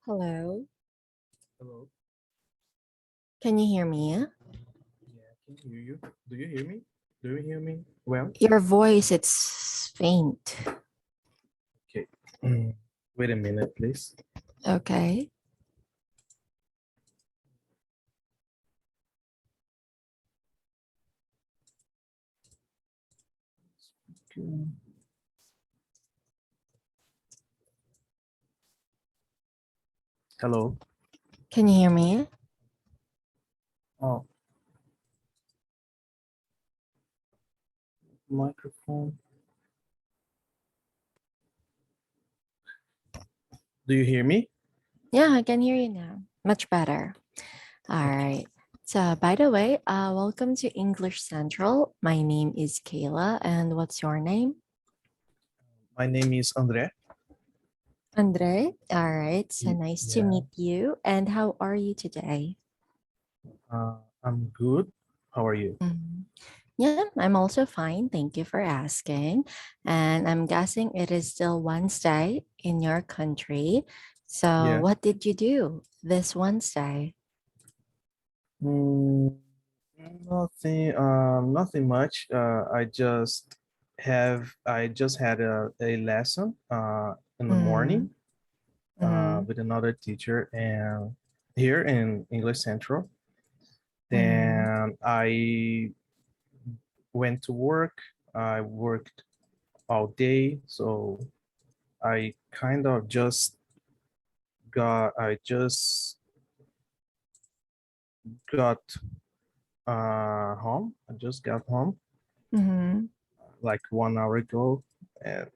Hello, Hello. can you hear me? Yeah, I can hear you. Do you hear me? Do you hear me? Well, Your voice, it's faint. okay. Wait a minute, please. Okay. Okay. Hello. Can you hear me? Oh, microphone. Do you hear me? Yeah, I can hear you now. Much better. All Okay. right. So, by the way, welcome to English Central. My name is Kayla, and what's your name? My name is Andre. Andre. All right. So nice to Yeah. meet you. And how are you today? I'm good. How are you? Mhm. Yeah, I'm also fine. Thank you for asking. And I'm guessing it is still Wednesday in your country. So, Yeah. what did you do this Wednesday? Mm, nothing much. I just had a lesson in the Mm-hmm. morning Mm-hmm. with another teacher and here in English Central. Mm-hmm. Then I went to work. I worked all day, so I kind of I just got home. I just got home Mm-hmm. like 1 hour ago, and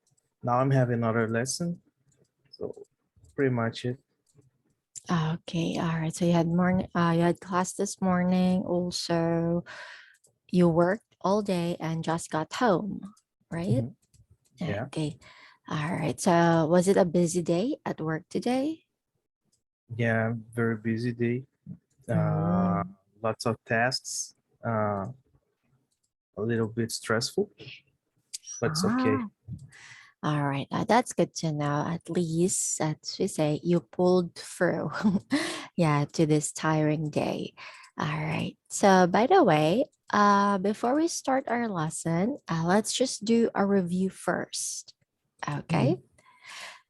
now I'm having another lesson. So pretty much it. Okay, all right. So you had class this morning. Also, you worked all day and just got home, right? Mhm. Yeah, Okay. All right. So was it a busy day at work today? yeah, very busy day. Uh, Mm. Lots of tasks. Uh, a little bit stressful, but it's okay. Ah, all right. That's good to know. At least, as we say, you pulled through, yeah, to this tiring day. All right. So, by the way, before we start our lesson, let's just do a review first. Mhm. Okay.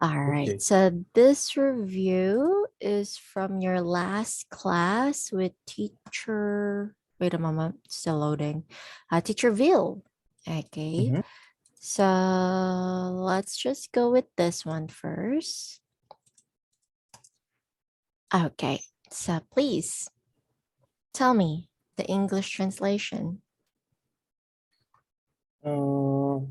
All right. Okay. So, this review is from your last class with teacher. Wait a moment, still loading. Teacher Ville. Okay. Mhm. So let's just go with this one first. Okay, so please tell me the English translation. Uh,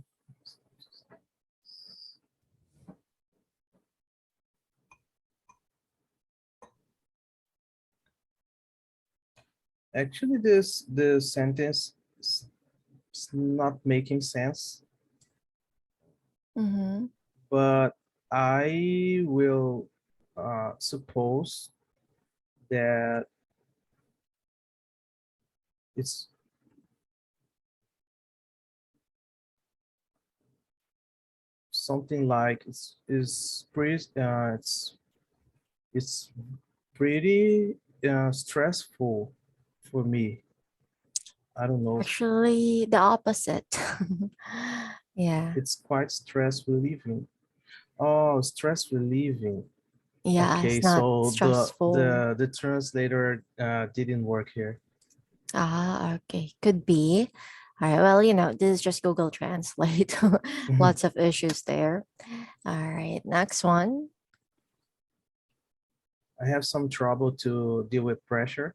Actually, the sentence is not making sense, Mm-hmm. but I will suppose that it's something like it's pretty stressful for me. I don't know. Actually, the opposite. Yeah. It's quite stress relieving. Oh, stress relieving. Yeah, Okay, it's not so stressful. the translator didn't work here. Ah, okay. Could be. All right. Well, this is just Google Translate. Lots of issues there. All right. Next one. I have some trouble to deal with pressure.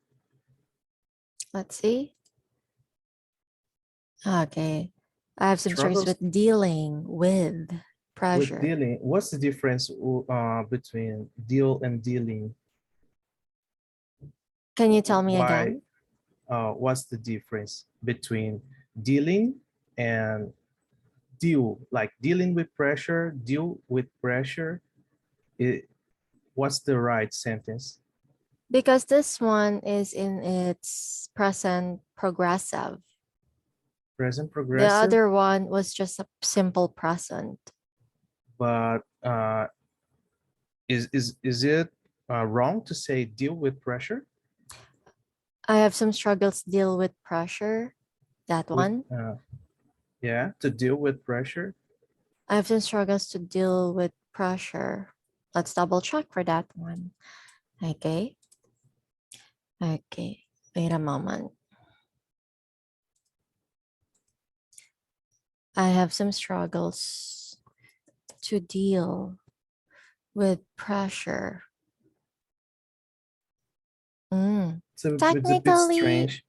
Let's see. Okay. I have some struggles Struggles with dealing with with pressure. dealing. What's the difference between deal and dealing? Can you tell me Why? again? What's the difference between dealing and deal? Like dealing with pressure, deal with pressure. It, what's the right sentence? Because this one is in its present progressive. Present The progressive, other one was just a simple present. but is it? wrong to say deal with pressure? I have some struggles to deal with pressure. That With one. yeah, to deal with pressure. I have some struggles to deal with pressure. Let's double check for that one. Okay. Okay. Wait a moment. I have some struggles to deal with pressure. Mm. It's a bit Technically, strange.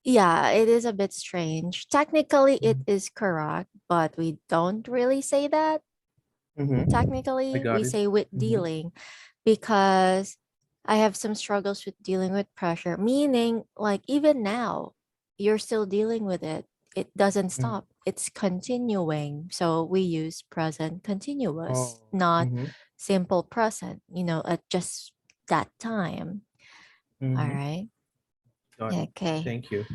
yeah, it is a bit strange. Technically, it Mhm. is correct, but we don't really say that. I Technically, we got it. say with Mm-hmm. dealing because I have some struggles with dealing with pressure, meaning like even now, you're still dealing with it. It doesn't stop. It's continuing. So we use present continuous, Oh. not Mm-hmm. simple present, at just that time. All Mm-hmm. right. Got it. Okay. Thank you.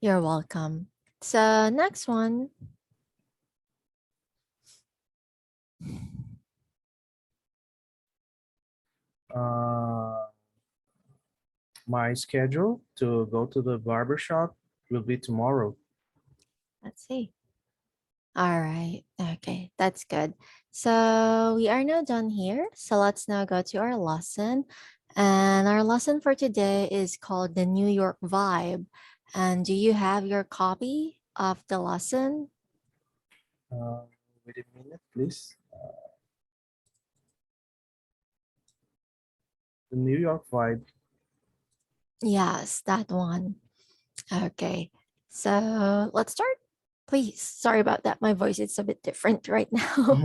You're welcome. So next one. Uh, my schedule to go to the barber shop will be tomorrow. Let's see. All right. Okay, that's good. So we are now done here. So let's now go to our lesson. And our lesson for today is called the New York Vibe. And do you have your copy of the lesson? Uh, Wait a minute, please. The New York vibe. Yes, that one. Okay. So let's start, please. Sorry about that. My voice is a bit different right now.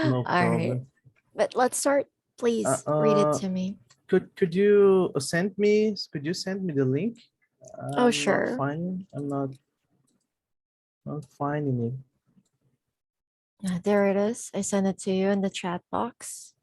No All right. problem. But let's start. Uh, Please read it uh, to me. could you send me the link? Oh, sure. I'm not finding it. There it is. I sent it to you in the chat box.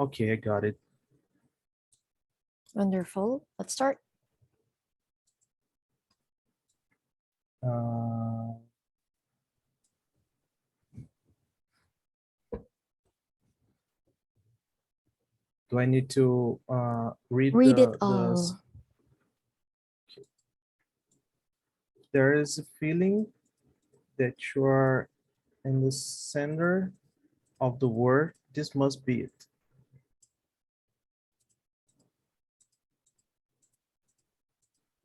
Okay, I got it. Wonderful. Let's start. Uh, do I need to read Read it the? all. There is a feeling that you are in the center of the world. This must be it.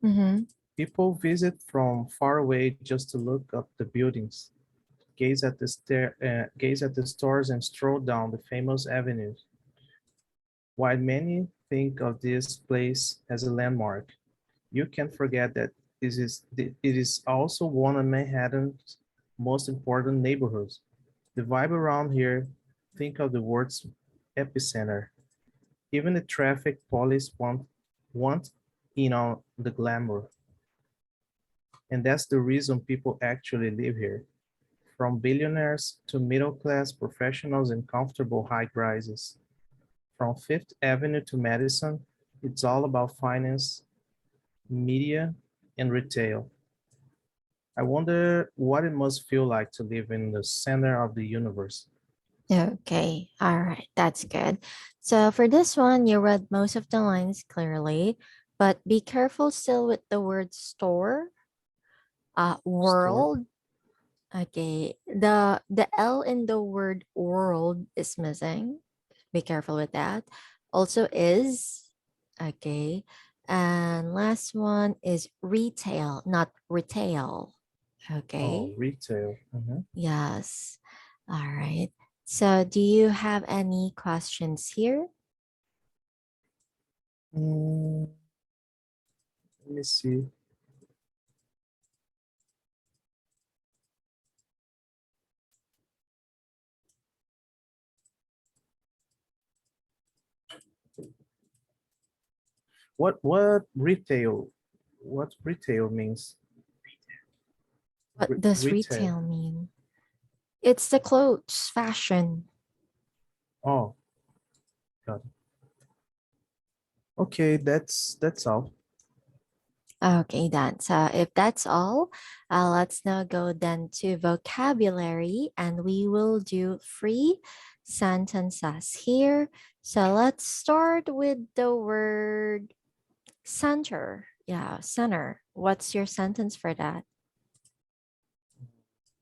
Mm-hmm. People visit from far away just to look up the buildings, gaze at the stores, and stroll down the famous avenues. While many think of this place as a landmark, you can't forget that it is also one of Manhattan's most important neighborhoods. The vibe around here, think of the world's epicenter. Even the traffic police want in on the glamour. And that's the reason people actually live here. From billionaires to middle-class professionals in comfortable high rises. From Fifth Avenue to Madison, it's all about finance, media, and retail. I wonder what it must feel like to live in the center of the universe. Okay. All right. That's good. So for this one, you read most of the lines clearly, but be careful still with the word store, Store. world. Okay. The L in the word world is missing. Be careful with that. Also is. Okay. And last one is retail, not retail. Oh, Okay. retail. Mhm. Yes. All right. So, do you have any questions here? Mm, let me see. What retail means? What does Retail. retail mean? It's the clothes, fashion. Oh, got it. Okay, that's all. Okay, then. So if that's all, let's now go then to vocabulary and we will do free sentences here. So let's start with the word center. Yeah, center. What's your sentence for that?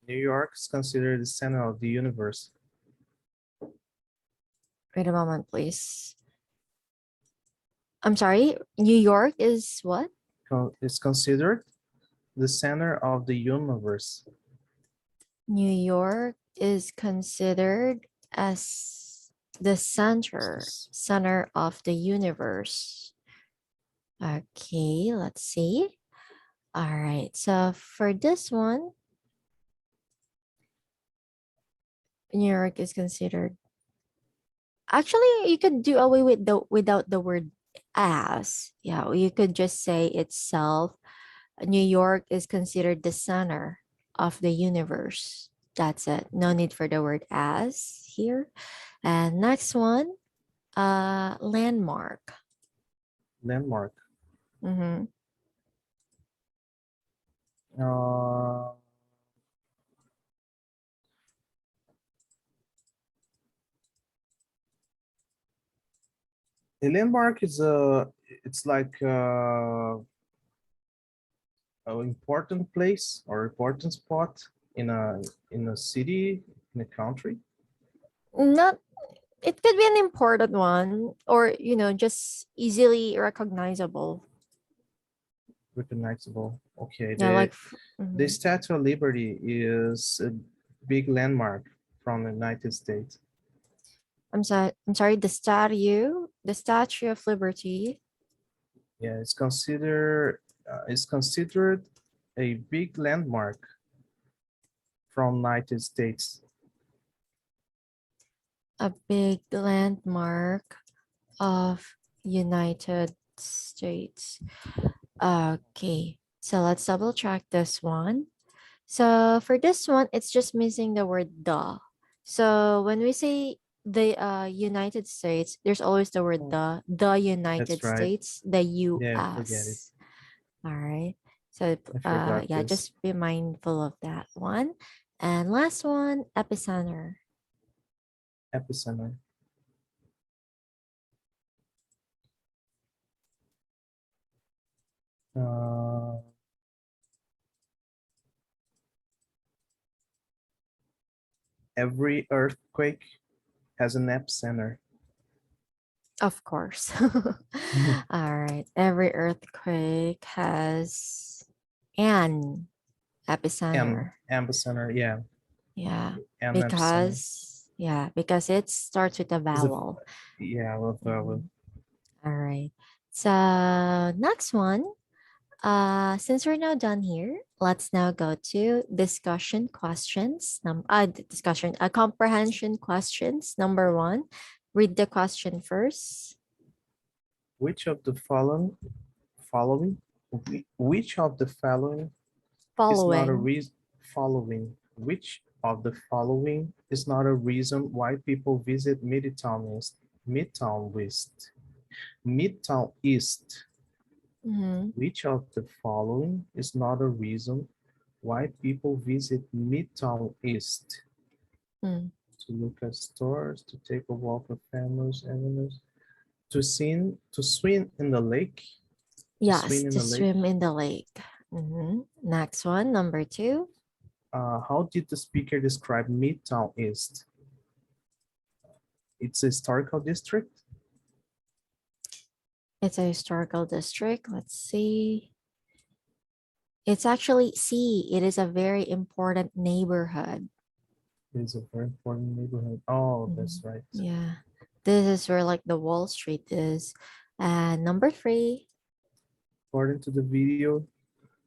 New York is considered the center of the universe. Wait a moment, please. I'm sorry, New York is what? Is considered the center of the universe. New York is considered as the center of the universe. Okay, let's see. All right. So for this one, New York is considered. Actually, you could do away with the without the word as. Yeah, you could just say itself. New York is considered the center of the universe. That's it. No need for the word as here. And next one, landmark. Landmark. Mm-hmm. Uh, a landmark is it's like an important place or important spot in a city, in a country. Not it could be an important one or just easily recognizable. Recognizable. Okay, Yeah, like the mhm. Statue of Liberty is a big landmark from the United States. I'm sorry, the Statue of Liberty. Yeah, it's considered a big landmark from United States. A big landmark of United States. Okay, so let's double check this one. So for this one, it's just missing the word the. So when we say the United States, there's always the word Oh, the that's United right. States, the Yeah, forget it. US. All right. So I forgot yeah, this. just be mindful of that one. And last one, epicenter. Epicenter. Uh, every earthquake has an epicenter. Of course. All right. Every earthquake has an An epicenter. epicenter, yeah, Yeah. an epicenter Because it starts with a is a vowel. yeah, Mhm. All right. So next one. Since we're now done here, let's now go to discussion questions. Comprehension questions. Number one, read the question first. which of the following which of the following is not a Following. reason following which of the following is not a reason why people visit Midtown West Midtown East. Mm-hmm. Which of the following is not a reason why people visit Midtown East? Mm. To look at stores, to take a walk with families, animals, to swim in the lake, to Yes, swim in to the lake. swim in the lake. Next one, number two. How did the speaker describe Midtown East? It's a historical district. It's a historical district. Let's see. It's actually C. It is a very important neighborhood. It is a very important neighborhood. Oh, that's Mhm. right. Yeah. This is where like the Wall Street is. And number three. According to the video,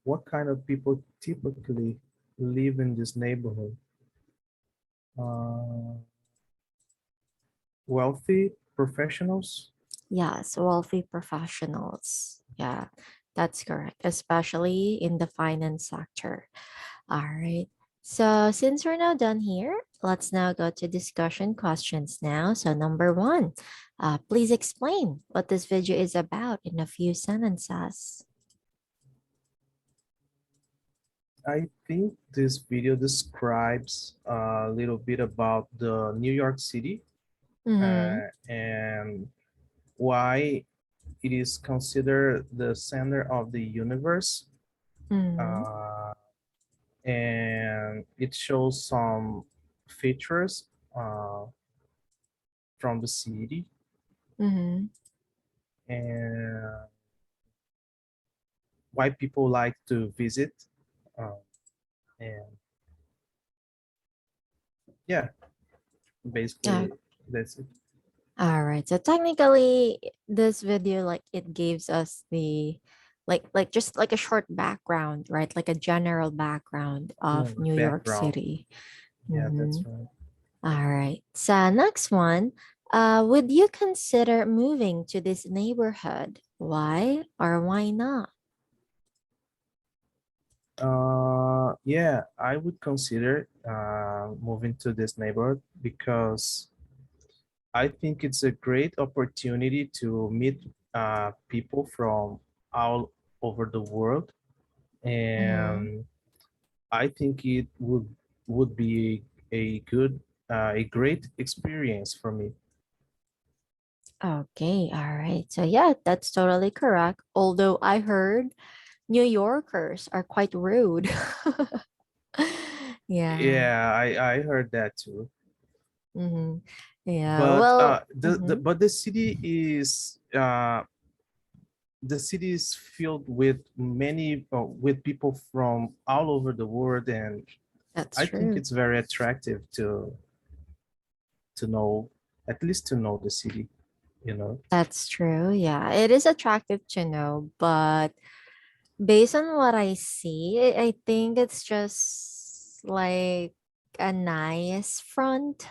what kind of people typically live in this neighborhood? Uh, wealthy professionals. Yes, wealthy professionals. Yeah, that's correct, especially in the finance sector. All right. So since we're now done here, let's now go to discussion questions now. So, number one, please explain what this video is about in a few sentences. I think this video describes a little bit about the New York City Mm-hmm. and why it is considered the center of the universe. Mm-hmm. Uh, and it shows some features from the city Mm-hmm. and why people like to visit. Uh, and yeah, basically that's it. All right. So technically, this video like it gives us the like just like a short background, right? Like a general background Yeah, of the New York background. City. Yeah, that's Mm-hmm. right. All right. So next one, would you consider moving to this neighborhood? Why or why not? Yeah, I would consider moving to this neighborhood because I think it's a great opportunity to meet people from all over the world, Mm-hmm. and I think it would be a good, a great experience for me. Okay. All right. So yeah, that's totally correct. Although I heard New Yorkers are quite rude. Yeah. Yeah, I heard that too. Mm-hmm. Yeah. But Well, the but the city is filled with many with people from all over the world, and that's I think true. it's very attractive to know, at least to know the city, you know. That's true. Yeah. It is attractive to know, but based on what I see, I think it's just like a nice front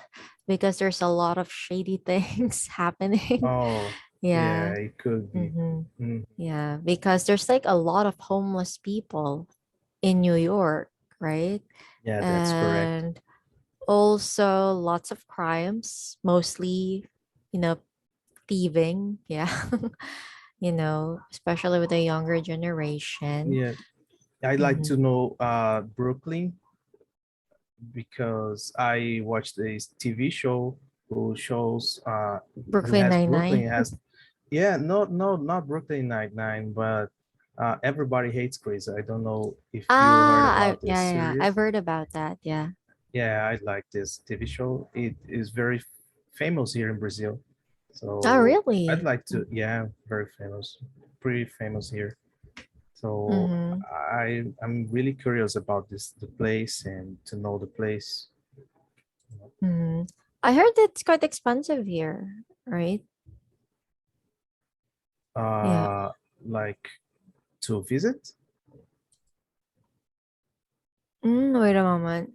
because there's a lot of shady things happening. Oh, yeah, Yeah. it could be. Mm-hmm. Mm, Yeah. Because there's like a lot of homeless people in New York, right? yeah, that's correct. And also lots of crimes, mostly, you know, thieving. Yeah. Especially with the younger generation. Yeah, I like to Mhm. know Brooklyn because I watched a TV show who shows who Brooklyn has Nine-Nine. Brooklyn has, yeah, not Brooklyn Nine-Nine, but Everybody Hates Chris. I don't know if you heard about this Yeah, yeah, yeah. I've series. heard about that. Yeah. Yeah, I like this TV show. It is very famous here in Brazil. Oh, So I'd really? like to, yeah, very famous, pretty famous here. So Mm-hmm. I'm really curious about the place and to know the place. Mm-hmm. I heard it's quite expensive here, right? Yeah. Uh, like to visit. Wait a moment.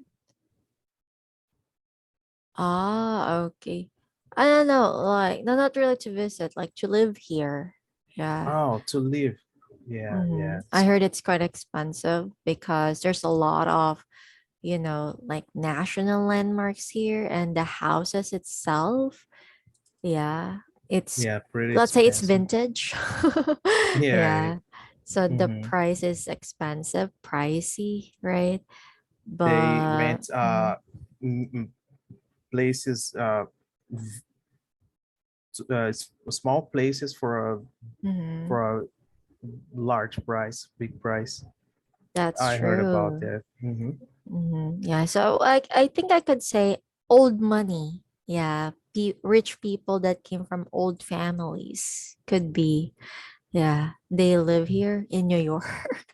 Ah, okay. I don't know, like, no, not really to visit, like to live here. Yeah. Oh, to live. Yeah, yeah, I heard it's quite expensive because there's a lot of, like national landmarks here and the houses itself. Yeah. It's, yeah, pretty let's say it's expensive. vintage. Yeah. Yeah. So the Hmm. price is expensive, pricey, right? They But rent m- m- places, small places mhm, for a large price, big price. that's I heard about true. that. Hmm. Yeah. So I think I could say old money. Yeah. Rich people that came from old families could be. Yeah. They live here in New York.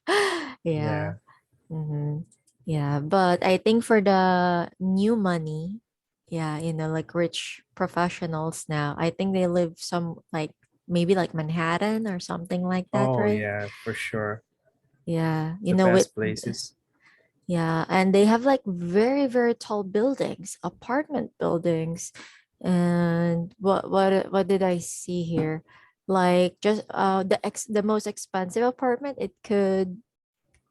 Yeah. Yeah. Mm-hmm. Yeah, but I think for the new money, yeah, like rich professionals now, I think they live some like maybe like Manhattan or something like that, Oh, right? yeah, for sure. Yeah, The with best places. yeah, and they have like very, very tall buildings, apartment buildings. And what did I see here? Like just the most expensive apartment, it could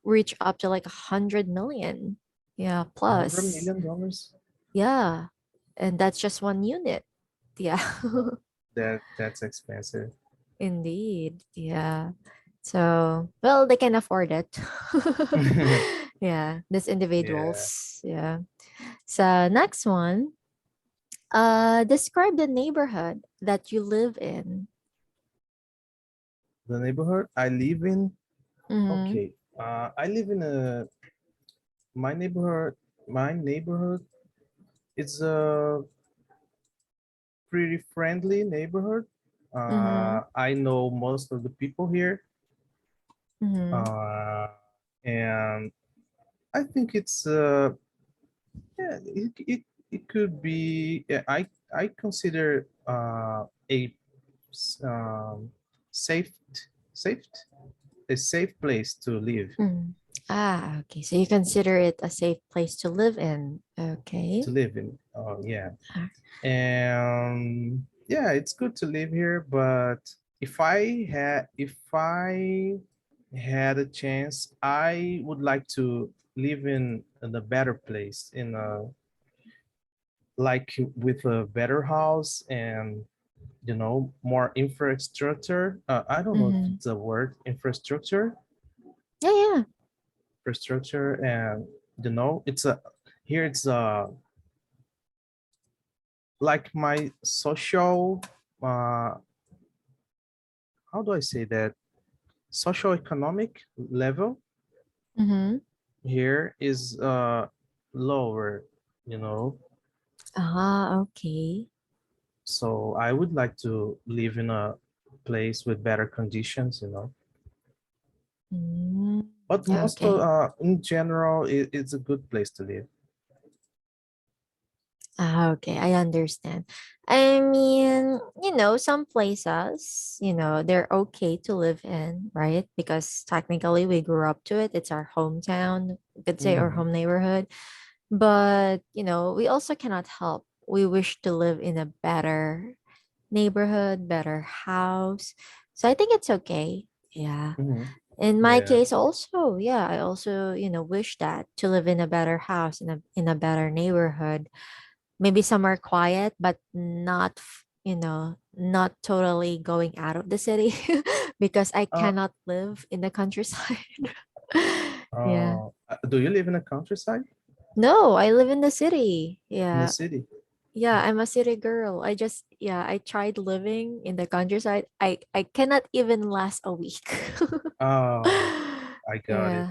reach up to like 100 million. Yeah, $100 plus. million? Yeah. And that's just one unit. Yeah. Uh, that's expensive. Indeed. Yeah. So, well, they can afford it. Yeah. These Yeah. individuals. Yeah. So, next one. Describe the neighborhood that you live in. The neighborhood I live in. Mm-hmm. Okay. I live in a my neighborhood. My neighborhood is a pretty friendly neighborhood. Mm-hmm. I know most of the people here, Mm-hmm. uh, and I think it's yeah, it could be. Yeah, I consider a safe safe a safe place to live Mm. Ah, okay. So you consider it a safe place to live in. Okay. in. Yeah, Ah, and yeah, it's good to live here. But if I had a chance, I would like to live in a better place, in a like with a better house and more infrastructure. I don't know if mm-hmm. it's a word, Yeah, yeah. infrastructure, and it's a here it's like my social, uh how do I say that, social economic level Mm-hmm. here is lower, you know Ah, okay. so I would like to live in a place with better conditions, Mm, but most of okay. in general, it's a good place to live. Ah, okay, I understand. I mean, some places, they're okay to live in, right? Because technically we grew up to it. It's our hometown, you could say, our Hmm. home neighborhood. But, we also cannot help. We wish to live in a better neighborhood, better house. So I think it's okay. Yeah. Hmm. In my Yeah. case also, yeah, I also, wish that to live in a better house, in a better neighborhood, maybe somewhere quiet but not not totally going out of the city because I uh, cannot live in the countryside. Yeah. do you live in a countryside, No, I live in the city. in the Yeah. city? Yeah, I'm a city girl. I tried living in the countryside. I cannot even last a week. Oh, I got it.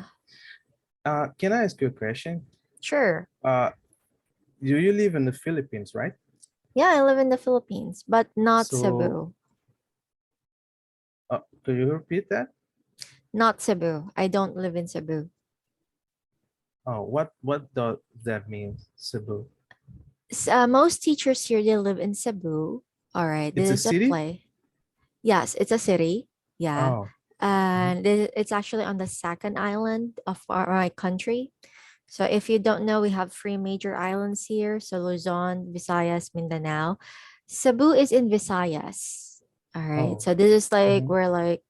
Yeah. Can I ask you a question? Sure. uh do you live in the Philippines, right? Yeah, I live in the Philippines, but not So Cebu. could you repeat that? Not Cebu. I don't live in Cebu. Oh, what does that mean, Cebu? Most teachers here, they live in Cebu. All right, It's a this is a city. play. Yes, it's a city. Yeah, Oh. Mhm. and it's actually on the second island of my country. So if you don't know, we have three major islands here. So Luzon, Visayas, Mindanao. Cebu is in Visayas. All right. Oh. So this is like Mhm. we're like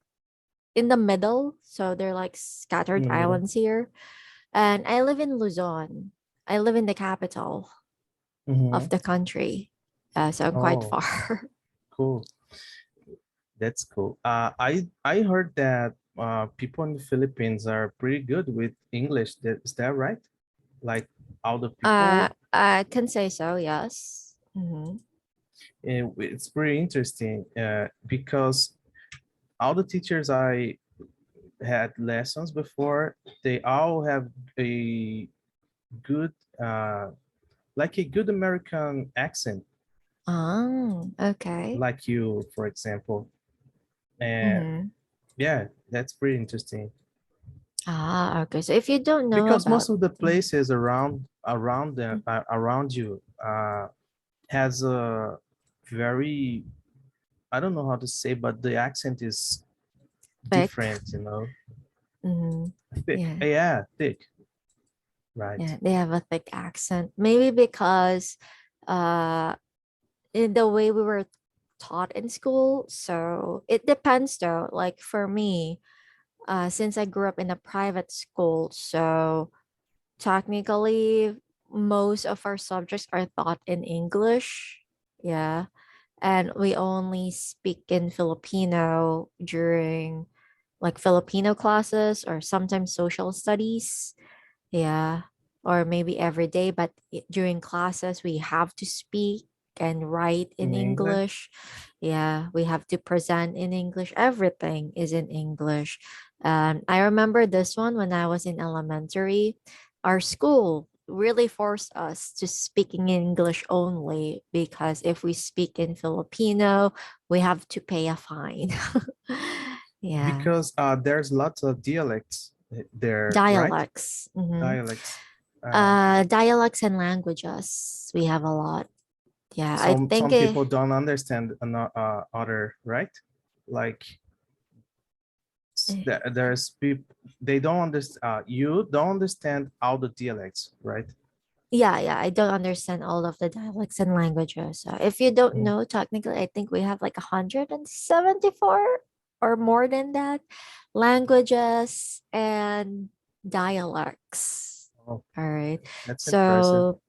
in the middle. So they're like In scattered the middle. islands here. And I live in Luzon. I live in the capital of Hmm. the country. So I'm quite Oh, far. cool. That's cool. I heard that people in the Philippines are pretty good with English. Is that right? Like all the people. I can say so, yes. Mm-hmm. It's pretty interesting because all the teachers I had lessons before, they all have a good, uh, like a good American accent, Oh, okay. like you, for example. And Mm-hmm. yeah, that's pretty interesting Ah, okay. So if you don't know because about most of the Mhm. places around you has a very, I don't know how to say, but the accent is Thick, different, mm-hmm. thick. Yeah, Yeah, thick, right. yeah, they have a thick accent. Maybe because uh in the way we were taught in school. So it depends though. Like for me, since I grew up in a private school, so technically most of our subjects are taught in English. Yeah. And we only speak in Filipino during like Filipino classes or sometimes social studies. Yeah. Or maybe every day, but during classes, we have to speak and write in In English? English. Yeah. We have to present in English. Everything is in English. I remember this one when I was in elementary. Our school really forced us to speaking in English only because if we speak in Filipino, we have to pay a fine. Yeah. Because there's lots of dialects there, right? Dialects. Mhm. Dialects. Uh, Dialects and languages. We have a lot. Yeah, I think some people don't understand other, right? Like eh, there's people they don't understand. You don't understand all the dialects, right? yeah, I don't understand all of the dialects and languages. If you don't Mhm. know, technically, I think we have like 174 or more than that languages and dialects. Oh, All right. that's impressive. So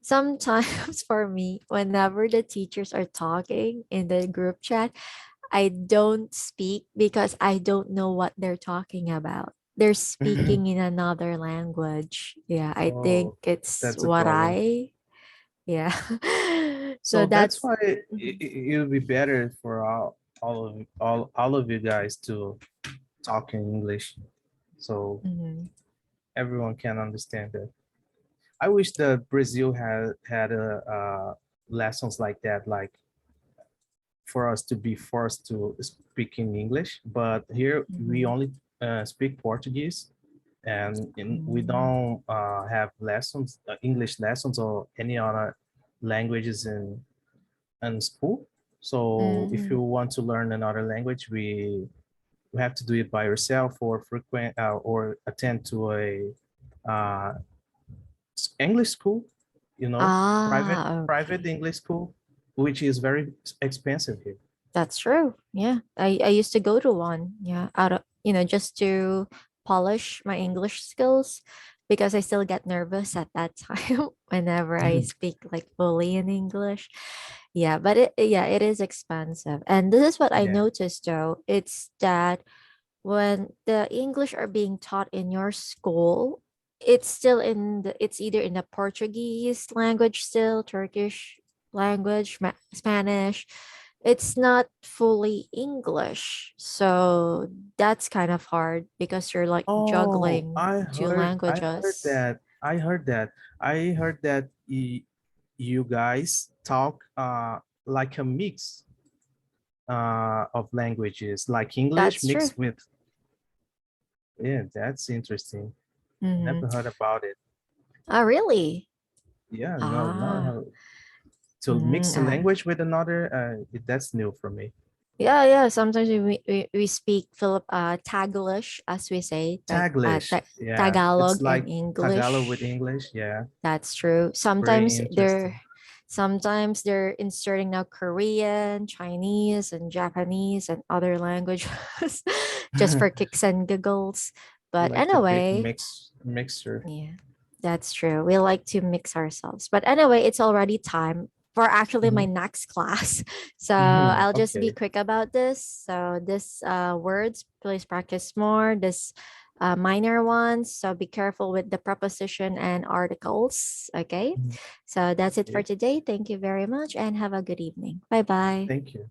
sometimes for me, whenever the teachers are talking in the group chat, I don't speak because I don't know what they're talking about. They're speaking in another language. Yeah, I think Oh, it's that's a what problem. yeah. So So that's that's why mhm, it would be better for all of you guys to talk in English, so mhm, everyone can understand it. I wish that Brazil had a lessons like that, like for us to be forced to speak in English. But here we mhm, only speak Portuguese, and we mhm, don't have lessons, English lessons or any other languages in school. So if you mhm. want to learn another language, we have to do it by yourself or frequent or attend to a uh, English school, private Okay. English school, which is very expensive here. That's true. Yeah. I used to go to one. Yeah. Out of, just to polish my English skills because I still get nervous at that time whenever I speak like fully in English. Yeah. But it is expensive. And this is what I Yeah. noticed though. It's that when the English are being taught in your school, it's either in the Portuguese language still, Turkish language, Spanish. It's not fully English. So that's kind of hard because you're like Oh, juggling two I heard languages. that. I heard that you guys talk like a mix of languages, like English That's true. mixed with, yeah, that's interesting. I Mm-hmm. never heard about it. Oh, really? Yeah, no, not Ah. how to mix a Ah. language with another, that's new for me. Yeah. Sometimes we speak Taglish, as we say, Taglish, yeah, it's Tagalog and like Tagalog with English. English. Yeah, That's true. very interesting. Sometimes they're inserting now Korean, Chinese, and Japanese and other languages just for kicks and giggles. But Like a big anyway, mixture. yeah, that's true. We like to mix ourselves. But anyway, it's already time for actually my Mhm. next class. So Mhm. I'll just be Okay. quick about this. So this words, please practice more. This minor ones. So be careful with the preposition and articles. Okay. Mhm. So that's it for Okay. today. Thank you very much and have a good evening. Bye bye. Thank you.